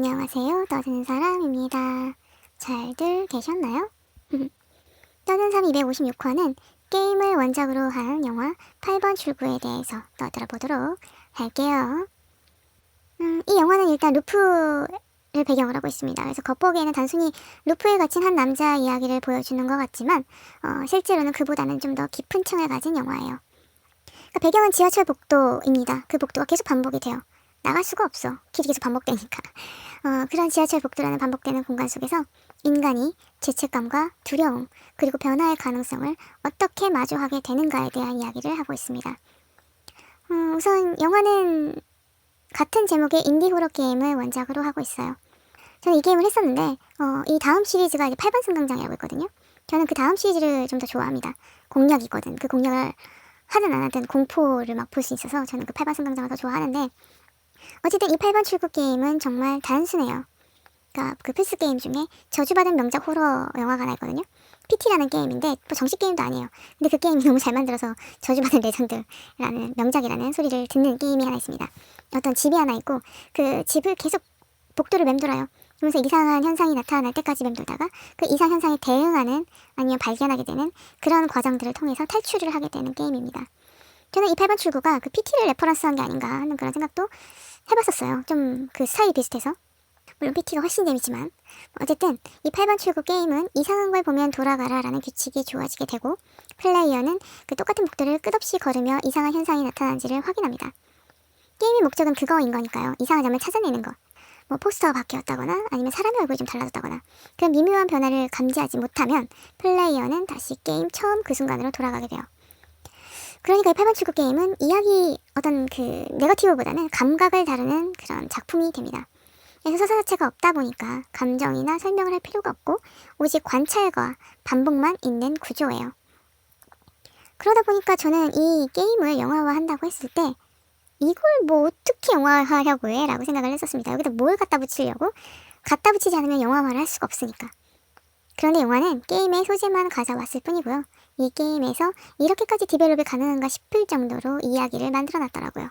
안녕하세요. 떠드는 사람입니다. 잘들 계셨나요? 떠드는 사람 256화는 게임을 원작으로 한 영화 8번 출구에 대해서 떠들어 보도록 할게요. 이 영화는 일단 루프를 배경으로 하고 있습니다. 그래서 겉보기에는 단순히 루프에 갇힌 한 남자 이야기를 보여주는 것 같지만 실제로는 그보다는 좀 더 깊은 층을 가진 영화예요. 그러니까 배경은 지하철 복도입니다. 그 복도가 계속 반복이 돼요. 나갈 수가 없어. 길이 계속 반복되니까. 그런 지하철 복도라는 반복되는 공간 속에서 인간이 죄책감과 두려움, 그리고 변화의 가능성을 어떻게 마주하게 되는가에 대한 이야기를 하고 있습니다. 우선 영화는 같은 제목의 인디 호러 게임을 원작으로 하고 있어요. 저는 이 게임을 했었는데 이 다음 시리즈가 이제 8번 승강장이라고 있거든요. 저는 그 다음 시리즈를 좀 더 좋아합니다. 공략이거든. 그 공략을 하든 안 하든 공포를 막 볼 수 있어서 저는 그 8번 승강장을 더 좋아하는데, 어쨌든 이 8번 출구 게임은 정말 단순해요. 그러니까 그 필수 게임 중에 저주받은 명작 호러 영화가 하나 있거든요. PT라는 게임인데 뭐 정식 게임도 아니에요. 근데 그 게임이 너무 잘 만들어서 저주받은 레전드라는 명작이라는 소리를 듣는 게임이 하나 있습니다. 어떤 집이 하나 있고 그 집을 계속 복도를 맴돌아요. 그러면서 이상한 현상이 나타날 때까지 맴돌다가 그 이상 현상에 대응하는, 아니면 발견하게 되는 그런 과정들을 통해서 탈출을 하게 되는 게임입니다. 저는 이 8번 출구가 그 PT를 레퍼런스한 게 아닌가 하는 그런 생각도 해봤었어요. 좀 그 스타일이 비슷해서. 물론 PT가 훨씬 재밌지만 어쨌든 이 8번 출구 게임은 이상한 걸 보면 돌아가라 라는 규칙이 주어지게 되고, 플레이어는 그 똑같은 복도를 끝없이 걸으며 이상한 현상이 나타난지를 확인합니다. 게임의 목적은 그거인 거니까요. 이상한 점을 찾아내는 거. 뭐 포스터가 바뀌었다거나 아니면 사람의 얼굴이 좀 달라졌다거나 그런 미묘한 변화를 감지하지 못하면 플레이어는 다시 게임 처음 그 순간으로 돌아가게 돼요. 그러니까 이 8번 출구 게임은 이야기 어떤 그 내러티브보다는 감각을 다루는 그런 작품이 됩니다. 그래서 서사 자체가 없다 보니까 감정이나 설명을 할 필요가 없고 오직 관찰과 반복만 있는 구조예요. 그러다 보니까 저는 이 게임을 영화화한다고 했을 때 이걸 뭐 어떻게 영화화하려고 해? 라고 생각을 했었습니다. 여기다 뭘 갖다 붙이려고? 갖다 붙이지 않으면 영화화를 할 수가 없으니까. 그런데 영화는 게임의 소재만 가져왔을 뿐이고요. 이 게임에서 이렇게까지 디벨롭이 가능한가 싶을 정도로 이야기를 만들어놨더라고요.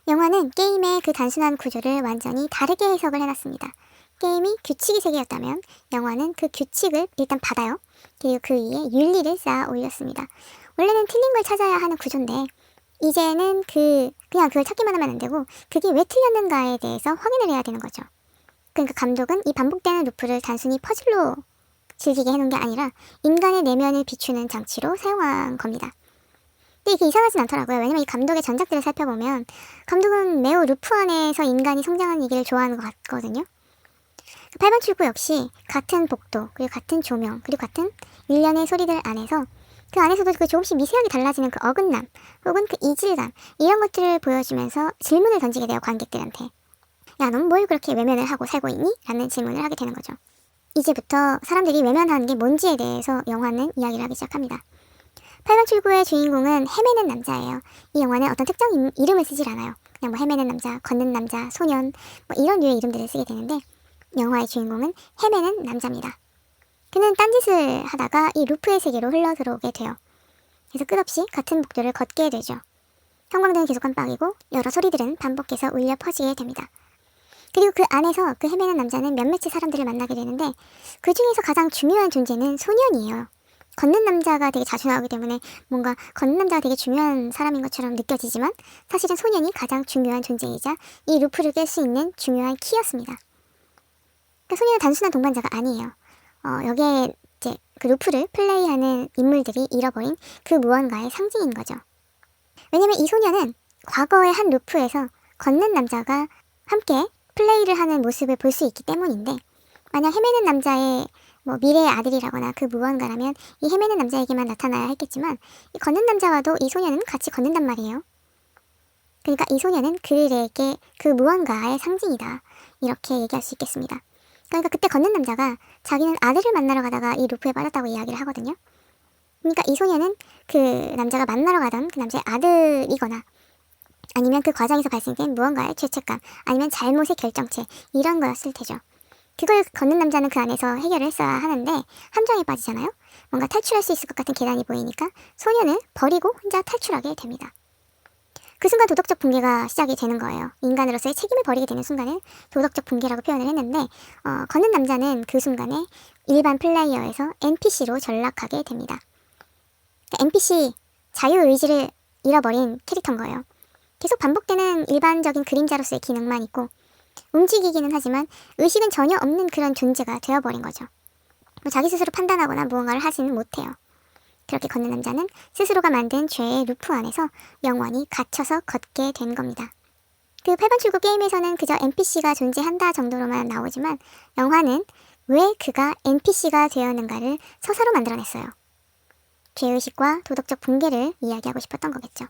영화는 게임의 그 단순한 구조를 완전히 다르게 해석을 해놨습니다. 게임이 규칙이 세계였다면 영화는 그 규칙을 일단 받아요. 그리고 그 위에 윤리를 쌓아 올렸습니다. 원래는 틀린 걸 찾아야 하는 구조인데 이제는 그냥 그걸 찾기만 하면 안 되고 그게 왜 틀렸는가에 대해서 확인을 해야 되는 거죠. 그러니까 감독은 이 반복되는 루프를 단순히 퍼즐로 즐기게 해놓은 게 아니라 인간의 내면을 비추는 장치로 사용한 겁니다. 근데 이게 이상하진 않더라고요. 왜냐면 이 감독의 전작들을 살펴보면 감독은 매우 루프 안에서 인간이 성장하는 얘기를 좋아하는 것 같거든요. 8번 출구 역시 같은 복도, 그리고 같은 조명, 그리고 같은 일련의 소리들 안에서 그 안에서도 그 조금씩 미세하게 달라지는 그 어긋남 혹은 그 이질감, 이런 것들을 보여주면서 질문을 던지게 돼요. 관객들한테. 야, 넌 뭘 그렇게 외면을 하고 살고 있니? 라는 질문을 하게 되는 거죠. 이제부터 사람들이 외면하는 게 뭔지에 대해서 영화는 이야기를 하기 시작합니다. 8번 출구의 주인공은 헤매는 남자예요. 이 영화는 어떤 특정 이름을 쓰질 않아요. 그냥 뭐 헤매는 남자, 걷는 남자, 소년, 뭐 이런 류의 이름들을 쓰게 되는데 영화의 주인공은 헤매는 남자입니다. 그는 딴짓을 하다가 이 루프의 세계로 흘러들어오게 돼요. 그래서 끝없이 같은 복도를 걷게 되죠. 형광등은 계속 깜빡이고 여러 소리들은 반복해서 울려 퍼지게 됩니다. 그리고 그 안에서 그 헤매는 남자는 몇몇의 사람들을 만나게 되는데 그 중에서 가장 중요한 존재는 소년이에요. 걷는 남자가 되게 자주 나오기 때문에 뭔가 걷는 남자가 되게 중요한 사람인 것처럼 느껴지지만 사실은 소년이 가장 중요한 존재이자 이 루프를 깰 수 있는 중요한 키였습니다. 그러니까 소년은 단순한 동반자가 아니에요. 여기에 이제 그 루프를 플레이하는 인물들이 잃어버린 그 무언가의 상징인 거죠. 왜냐면 이 소년은 과거의 한 루프에서 걷는 남자가 함께 플레이를 하는 모습을 볼 수 있기 때문인데, 만약 헤매는 남자의 뭐 미래의 아들이라거나 그 무언가라면 이 헤매는 남자에게만 나타나야 했겠지만 이 걷는 남자와도 이 소년은 같이 걷는단 말이에요. 그러니까 이 소년은 그에게 그 무언가의 상징이다, 이렇게 얘기할 수 있겠습니다. 그러니까 그때 걷는 남자가 자기는 아들을 만나러 가다가 이 루프에 빠졌다고 이야기를 하거든요. 그러니까 이 소년은 그 남자가 만나러 가던 그 남자의 아들이거나 아니면 그 과정에서 발생된 무언가의 죄책감, 아니면 잘못의 결정체, 이런 거였을 테죠. 그걸 걷는 남자는 그 안에서 해결을 했어야 하는데 함정에 빠지잖아요. 뭔가 탈출할 수 있을 것 같은 계단이 보이니까 소년을 버리고 혼자 탈출하게 됩니다. 그 순간 도덕적 붕괴가 시작이 되는 거예요. 인간으로서의 책임을 버리게 되는 순간을 도덕적 붕괴라고 표현을 했는데 걷는 남자는 그 순간에 일반 플레이어에서 NPC로 전락하게 됩니다. 그러니까 NPC, 자유의지를 잃어버린 캐릭터인 거예요. 계속 반복되는 일반적인 그림자로서의 기능만 있고 움직이기는 하지만 의식은 전혀 없는 그런 존재가 되어버린 거죠. 자기 스스로 판단하거나 무언가를 하지는 못해요. 그렇게 걷는 남자는 스스로가 만든 죄의 루프 안에서 영원히 갇혀서 걷게 된 겁니다. 그 8번 출구 게임에서는 그저 NPC가 존재한다 정도로만 나오지만 영화는 왜 그가 NPC가 되었는가를 서사로 만들어냈어요. 죄의식과 도덕적 붕괴를 이야기하고 싶었던 거겠죠.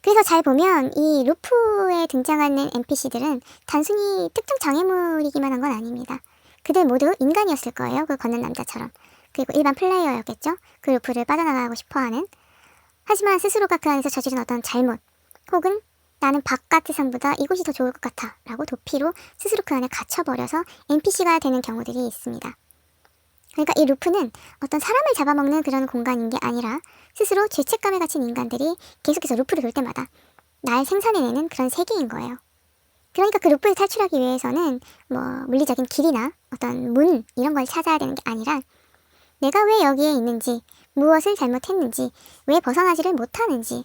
그래서 잘 보면 이 루프에 등장하는 NPC들은 단순히 특정 장애물이기만 한 건 아닙니다. 그들 모두 인간이었을 거예요. 그 걷는 남자처럼. 그리고 일반 플레이어였겠죠. 그 루프를 빠져나가고 싶어하는. 하지만 스스로가 그 안에서 저지른 어떤 잘못 혹은 나는 바깥 세상보다 이곳이 더 좋을 것 같아 라고 도피로 스스로 그 안에 갇혀버려서 NPC가 되는 경우들이 있습니다. 그러니까 이 루프는 어떤 사람을 잡아먹는 그런 공간인 게 아니라 스스로 죄책감에 갇힌 인간들이 계속해서 루프를 돌 때마다 날 생산해내는 그런 세계인 거예요. 그러니까 그 루프를 탈출하기 위해서는 물리적인 길이나 어떤 문 이런 걸 찾아야 되는 게 아니라 내가 왜 여기에 있는지, 무엇을 잘못했는지, 왜 벗어나지를 못하는지,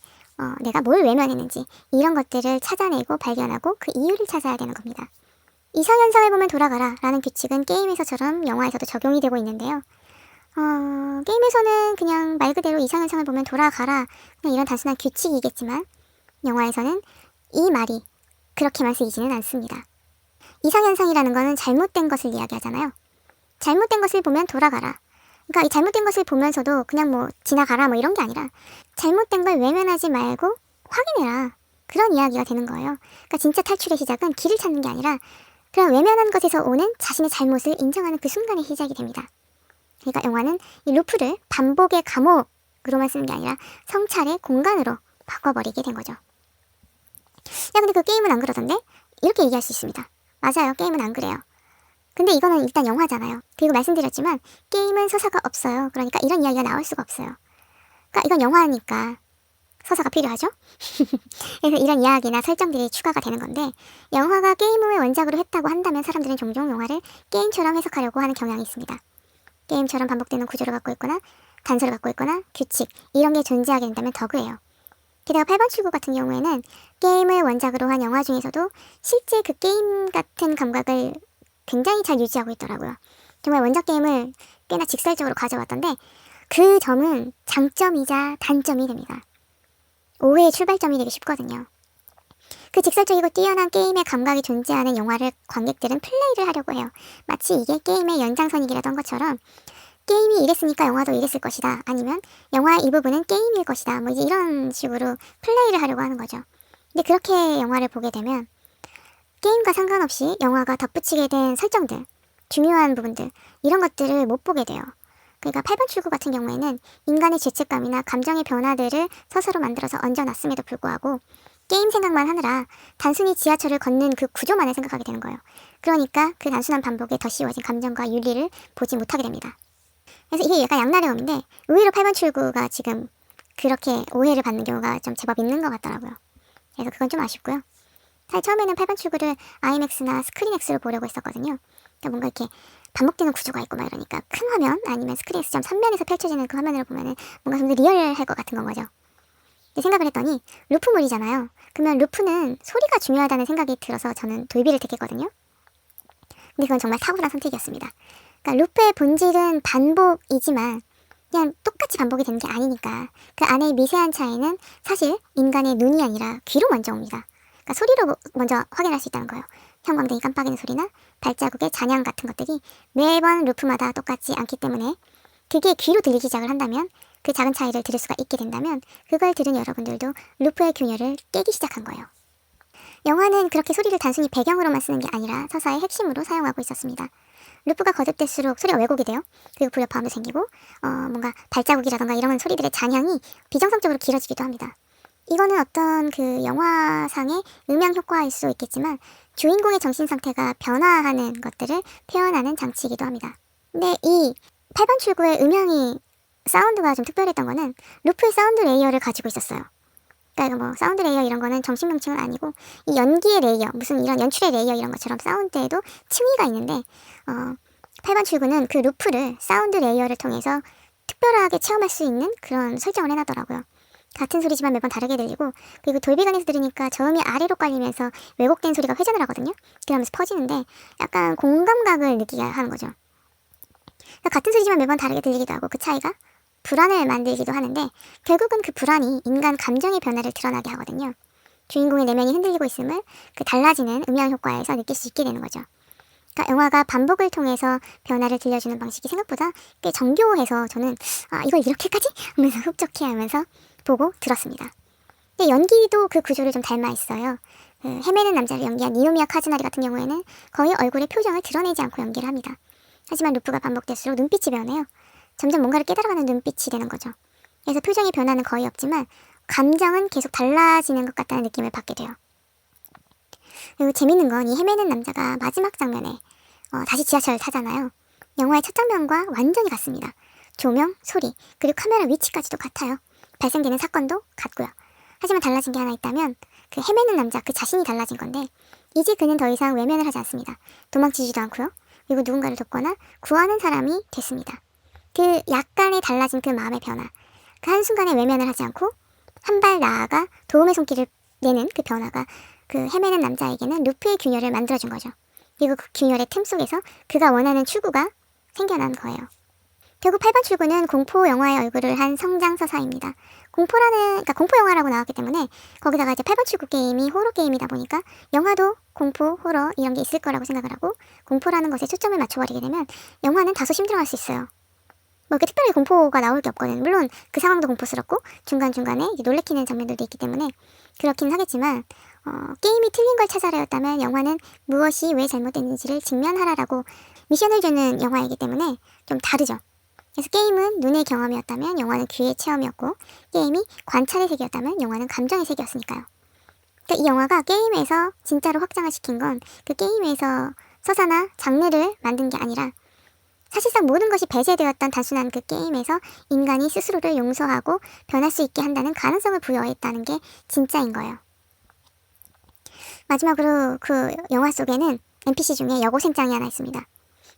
내가 뭘 외면했는지 이런 것들을 찾아내고 발견하고 그 이유를 찾아야 되는 겁니다. 이상현상을 보면 돌아가라 라는 규칙은 게임에서처럼 영화에서도 적용이 되고 있는데요. 게임에서는 그냥 말 그대로 이상현상을 보면 돌아가라 그냥 이런 단순한 규칙이겠지만 영화에서는 이 말이 그렇게만 쓰이지는 않습니다. 이상현상이라는 거는 잘못된 것을 이야기하잖아요. 잘못된 것을 보면 돌아가라. 그러니까 이 잘못된 것을 보면서도 그냥 지나가라 이런 게 아니라 잘못된 걸 외면하지 말고 확인해라. 그런 이야기가 되는 거예요. 그러니까 진짜 탈출의 시작은 길을 찾는 게 아니라 그런 외면한 것에서 오는 자신의 잘못을 인정하는 그 순간에 시작이 됩니다. 그러니까 영화는 이 루프를 반복의 감옥으로만 쓰는 게 아니라 성찰의 공간으로 바꿔버리게 된 거죠. 야 근데 그 게임은 안 그러던데? 이렇게 얘기할 수 있습니다. 맞아요. 게임은 안 그래요. 근데 이거는 일단 영화잖아요. 그리고 말씀드렸지만 게임은 서사가 없어요. 그러니까 이런 이야기가 나올 수가 없어요. 그러니까 이건 영화니까 서사가 필요하죠? 그래서 이런 이야기나 설정들이 추가가 되는 건데 영화가 게임을 원작으로 했다고 한다면 사람들은 종종 영화를 게임처럼 해석하려고 하는 경향이 있습니다. 게임처럼 반복되는 구조를 갖고 있거나 단서를 갖고 있거나 규칙 이런 게 존재하게 된다면 더 그래요. 게다가 8번 출구 같은 경우에는 게임을 원작으로 한 영화 중에서도 실제 그 게임 같은 감각을 굉장히 잘 유지하고 있더라고요. 정말 원작 게임을 꽤나 직설적으로 가져왔던데 그 점은 장점이자 단점이 됩니다. 오해의 출발점이 되기 쉽거든요. 그 직설적이고 뛰어난 게임의 감각이 존재하는 영화를 관객들은 플레이를 하려고 해요. 마치 이게 게임의 연장선이기라도 한 것처럼 게임이 이랬으니까 영화도 이랬을 것이다. 아니면 영화의 이 부분은 게임일 것이다. 이제 이런 식으로 플레이를 하려고 하는 거죠. 근데 그렇게 영화를 보게 되면 게임과 상관없이 영화가 덧붙이게 된 설정들, 중요한 부분들 이런 것들을 못 보게 돼요. 그러니까 8번 출구 같은 경우에는 인간의 죄책감이나 감정의 변화들을 서사로 만들어서 얹어놨음에도 불구하고 게임 생각만 하느라 단순히 지하철을 걷는 그 구조만을 생각하게 되는 거예요. 그러니까 그 단순한 반복에 더 씌워진 감정과 윤리를 보지 못하게 됩니다. 그래서 이게 약간 양날의 검인데 의외로 8번 출구가 지금 그렇게 오해를 받는 경우가 좀 제법 있는 것 같더라고요. 그래서 그건 좀 아쉽고요. 사실 처음에는 8번 출구를 아이맥스나 스크린X로 보려고 했었거든요. 그러니까 뭔가 이렇게 반복되는 구조가 있고 이러니까 큰 화면 아니면 스크린X 3면에서 펼쳐지는 그 화면으로 보면은 뭔가 좀 더 리얼할 것 같은 건 거죠. 근데 생각을 했더니 루프물이잖아요. 그러면 루프는 소리가 중요하다는 생각이 들어서 저는 돌비를 택했거든요. 근데 그건 정말 탁월한 선택이었습니다. 그러니까 루프의 본질은 반복이지만 그냥 똑같이 반복이 되는 게 아니니까 그 안의 미세한 차이는 사실 인간의 눈이 아니라 귀로 먼저 옵니다. 그러니까 소리로 먼저 확인할 수 있다는 거예요. 형광등이 깜빡이는 소리나 발자국의 잔향 같은 것들이 매번 루프마다 똑같지 않기 때문에 그게 귀로 들리기 시작을 한다면 그 작은 차이를 들을 수가 있게 된다면 그걸 들은 여러분들도 루프의 균열을 깨기 시작한 거예요. 영화는 그렇게 소리를 단순히 배경으로만 쓰는 게 아니라 서사의 핵심으로 사용하고 있었습니다. 루프가 거듭될수록 소리가 왜곡이 돼요. 그리고 불협화음도 생기고 뭔가 발자국이라던가 이런 소리들의 잔향이 비정상적으로 길어지기도 합니다. 이거는 어떤 그 영화상의 음향 효과일 수 있겠지만 주인공의 정신 상태가 변화하는 것들을 표현하는 장치이기도 합니다. 근데 이 8번 출구의 음향이 사운드가 좀 특별했던 거는 루프의 사운드 레이어를 가지고 있었어요. 그러니까 뭐 사운드 레이어 이런 거는 정식 명칭은 아니고 이 연기의 레이어, 무슨 이런 연출의 레이어 이런 것처럼 사운드에도 층위가 있는데 8번 출구는 그 루프를 사운드 레이어를 통해서 특별하게 체험할 수 있는 그런 설정을 해놨더라고요. 같은 소리지만 매번 다르게 들리고, 그리고 돌비관에서 들으니까 저음이 아래로 깔리면서 왜곡된 소리가 회전을 하거든요. 그러면서 퍼지는데 약간 공감각을 느끼게 하는 거죠. 같은 소리지만 매번 다르게 들리기도 하고 그 차이가 불안을 만들기도 하는데 결국은 그 불안이 인간 감정의 변화를 드러나게 하거든요. 주인공의 내면이 흔들리고 있음을 그 달라지는 음향 효과에서 느낄 수 있게 되는 거죠. 그러니까 영화가 반복을 통해서 변화를 들려주는 방식이 생각보다 꽤 정교해서 저는 이걸 이렇게까지? 하면서 흡족해하면서 보고 들었습니다. 근데 연기도 그 구조를 좀 닮아 있어요. 그 헤매는 남자를 연기한 니노미야 카즈나리 같은 경우에는 거의 얼굴의 표정을 드러내지 않고 연기를 합니다. 하지만 루프가 반복될수록 눈빛이 변해요. 점점 뭔가를 깨달아가는 눈빛이 되는 거죠. 그래서 표정의 변화는 거의 없지만 감정은 계속 달라지는 것 같다는 느낌을 받게 돼요. 그리고 재밌는 건 이 헤매는 남자가 마지막 장면에 다시 지하철을 타잖아요. 영화의 첫 장면과 완전히 같습니다. 조명, 소리, 그리고 카메라 위치까지도 같아요. 발생되는 사건도 같고요. 하지만 달라진 게 하나 있다면 그 헤매는 남자 그 자신이 달라진 건데 이제 그는 더 이상 외면을 하지 않습니다. 도망치지도 않고요. 그리고 누군가를 돕거나 구하는 사람이 됐습니다. 그 약간의 달라진 그 마음의 변화, 그 한순간에 외면을 하지 않고 한 발 나아가 도움의 손길을 내는 그 변화가 그 헤매는 남자에게는 루프의 균열을 만들어준 거죠. 그리고 그 균열의 틈 속에서 그가 원하는 출구가 생겨난 거예요. 결국 8번 출구는 공포 영화의 얼굴을 한 성장서사입니다. 그러니까 공포 영화라고 나왔기 때문에 거기다가 이제 8번 출구 게임이 호러 게임이다 보니까 영화도 공포, 호러 이런 게 있을 거라고 생각을 하고 공포라는 것에 초점을 맞춰버리게 되면 영화는 다소 힘들어할 수 있어요. 뭐 이렇게 특별히 공포가 나올 게 없거든. 물론 그 상황도 공포스럽고 중간중간에 놀래키는 장면들도 있기 때문에 그렇긴 하겠지만 게임이 틀린 걸 찾아라였다면 영화는 무엇이 왜 잘못됐는지를 직면하라라고 미션을 주는 영화이기 때문에 좀 다르죠. 그래서 게임은 눈의 경험이었다면 영화는 귀의 체험이었고 게임이 관찰의 세계였다면 영화는 감정의 세계였으니까요. 그러니까 이 영화가 게임에서 진짜로 확장을 시킨 건 그 게임에서 서사나 장르를 만든 게 아니라 사실상 모든 것이 배제되었던 단순한 그 게임에서 인간이 스스로를 용서하고 변할 수 있게 한다는 가능성을 부여했다는 게 진짜인 거예요. 마지막으로 그 영화 속에는 NPC 중에 여고생짱이 하나 있습니다.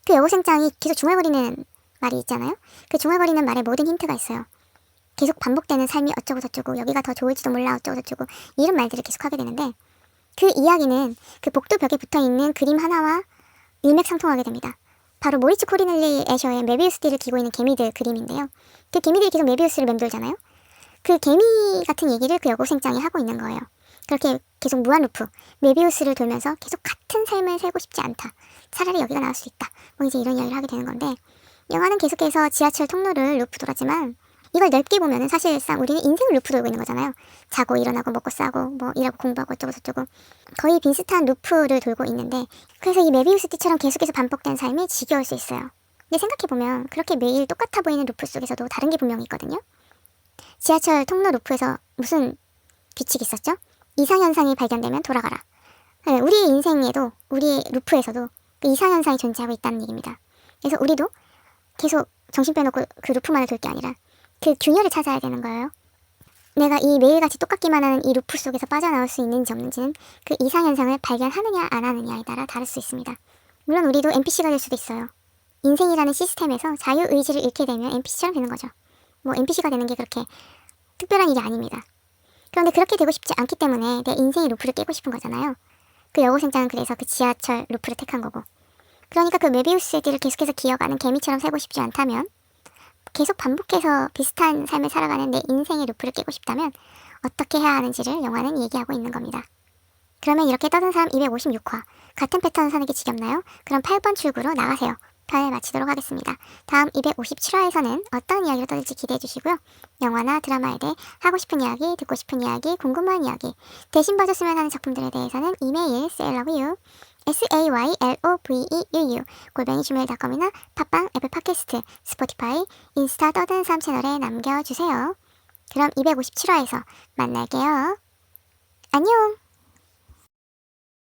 그 여고생짱이 계속 중얼거리는 말이 있잖아요. 그 중얼거리는 말에 모든 힌트가 있어요. 계속 반복되는 삶이 어쩌고 저쩌고 여기가 더 좋을지도 몰라 어쩌고 저쩌고 이런 말들을 계속 하게 되는데 그 이야기는 그 복도 벽에 붙어있는 그림 하나와 일맥상통하게 됩니다. 바로 모리츠 코리넬리 애셔의 메비우스 띠를 기고 있는 개미들 그림인데요. 그 개미들이 계속 메비우스를 맴돌잖아요. 그 개미 같은 얘기를 그 여고생장이 하고 있는 거예요. 그렇게 계속 무한 루프, 메비우스를 돌면서 계속 같은 삶을 살고 싶지 않다. 차라리 여기가 나을 수 있다. 뭐 이제 이런 이야기를 하게 되는 건데 영화는 계속해서 지하철 통로를 루프 돌았지만 이걸 넓게 보면은 사실상 우리는 인생을 루프 돌고 있는 거잖아요. 자고 일어나고 먹고 싸고 뭐 일하고 공부하고 어쩌고 저쩌고 거의 비슷한 루프를 돌고 있는데 그래서 이 메비우스 띠처럼 계속해서 반복된 삶이 지겨울 수 있어요. 근데 생각해보면 그렇게 매일 똑같아 보이는 루프 속에서도 다른 게 분명히 있거든요. 지하철 통로 루프에서 무슨 규칙이 있었죠? 이상현상이 발견되면 돌아가라. 네, 우리의 인생에도 우리의 루프에서도 그 이상현상이 존재하고 있다는 얘기입니다. 그래서 우리도 계속 정신 빼놓고 그 루프만을 돌 게 아니라 그 균열을 찾아야 되는 거예요. 내가 이 매일같이 똑같기만 하는 이 루프 속에서 빠져나올 수 있는지 없는지는 그 이상현상을 발견하느냐 안 하느냐에 따라 다를 수 있습니다. 물론 우리도 NPC가 될 수도 있어요. 인생이라는 시스템에서 자유의지를 잃게 되면 NPC처럼 되는 거죠. 뭐 NPC가 되는 게 그렇게 특별한 일이 아닙니다. 그런데 그렇게 되고 싶지 않기 때문에 내 인생의 루프를 깨고 싶은 거잖아요. 그 여고생장은 그래서 그 지하철 루프를 택한 거고 그러니까 그 메비우스의 띠를 계속해서 기어가는 개미처럼 살고 싶지 않다면 계속 반복해서 비슷한 삶을 살아가는 내 인생의 루프를 깨고 싶다면 어떻게 해야 하는지를 영화는 얘기하고 있는 겁니다. 그러면 이렇게 떠든 사람 256화 같은 패턴을 사는 게 지겹나요? 그럼 8번 출구로 나가세요. 편을 마치도록 하겠습니다. 다음 257화에서는 어떤 이야기로 떠들지 기대해 주시고요. 영화나 드라마에 대해 하고 싶은 이야기, 듣고 싶은 이야기, 궁금한 이야기 대신 봐줬으면 하는 작품들에 대해서는 이메일 sayloveU sayloveuu @gmail.com이나 팟빵, 애플 팟캐스트, 스포티파이, 인스타 떠든 삶 채널에 남겨주세요. 그럼 257화에서 만날게요. 안녕!